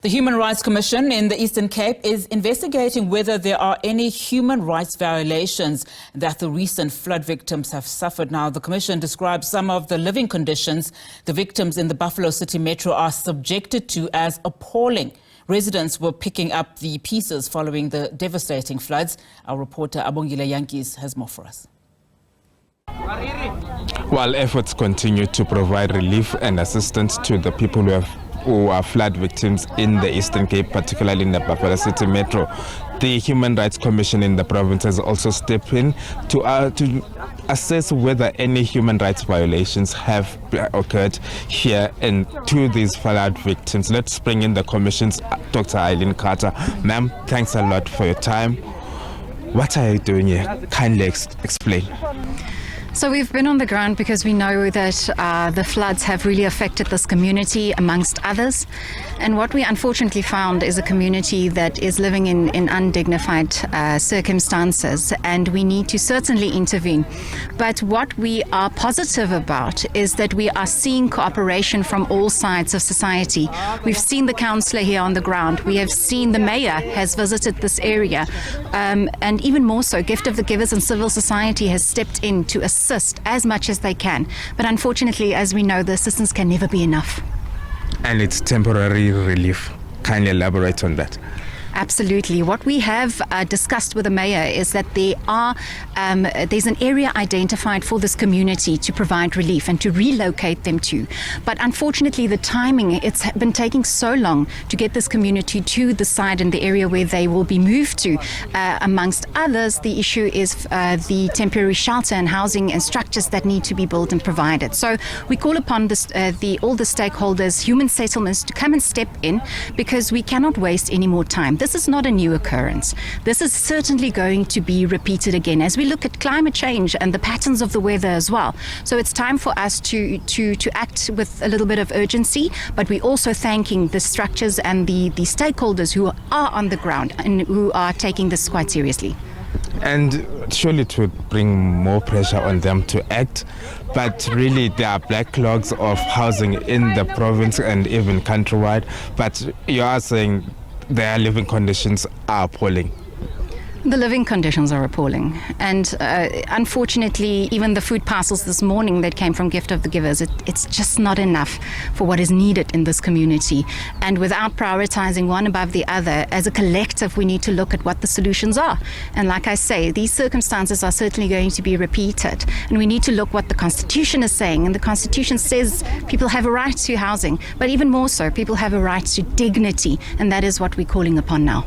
The Human Rights Commission in the Eastern Cape is investigating whether there are any human rights violations that the recent flood victims have suffered. Now, the Commission describes some of the living conditions the victims in the Buffalo City Metro are subjected to as appalling. Residents were picking up the pieces following the devastating floods. Our reporter Abongile Jantjies has more for us. While efforts continue to provide relief and assistance to the people who are flood victims in the Eastern Cape, particularly in the Buffalo City Metro, the Human Rights Commission in the province has also stepped in to assess whether any human rights violations have occurred here and to these flood victims. Let's bring in the Commission's Dr. Eileen Carter. Ma'am, thanks a lot for your time. What are you doing here? Kindly explain. So we've been on the ground because we know that the floods have really affected this community amongst others. And what we unfortunately found is a community that is living in undignified circumstances, and we need to certainly intervene. But what we are positive about is that we are seeing cooperation from all sides of society. We've seen the councillor here on the ground. We have seen the mayor has visited this area. And even more so, Gift of the Givers and civil society has stepped in to assist as much as they can. But unfortunately, as we know, the assistance can never be enough. And it's temporary relief. Kindly elaborate on that. Absolutely. What we have discussed with the mayor is that there's an area identified for this community to provide relief and to relocate them to. But unfortunately, the timing, it's been taking so long to get this community to the side and the area where they will be moved to. Amongst others, the issue is the temporary shelter and housing and structures that need to be built and provided. So we call upon all the stakeholders, human settlements, to come and step in, because we cannot waste any more time. This is not a new occurrence. This is certainly going to be repeated again as we look at climate change and the patterns of the weather as well. So it's time for us to act with a little bit of urgency, but we're also thanking the structures and the stakeholders who are on the ground and who are taking this quite seriously. And surely it would bring more pressure on them to act, but really there are backlogs of housing in the province and even countrywide. But you are saying their living conditions are appalling. The living conditions are appalling, and unfortunately, even the food parcels this morning that came from Gift of the Givers, it's just not enough for what is needed in this community. And without prioritizing one above the other, as a collective, we need to look at what the solutions are. And like I say, these circumstances are certainly going to be repeated, and we need to look what the Constitution is saying. And the Constitution says people have a right to housing, but even more so, people have a right to dignity, and that is what we're calling upon now.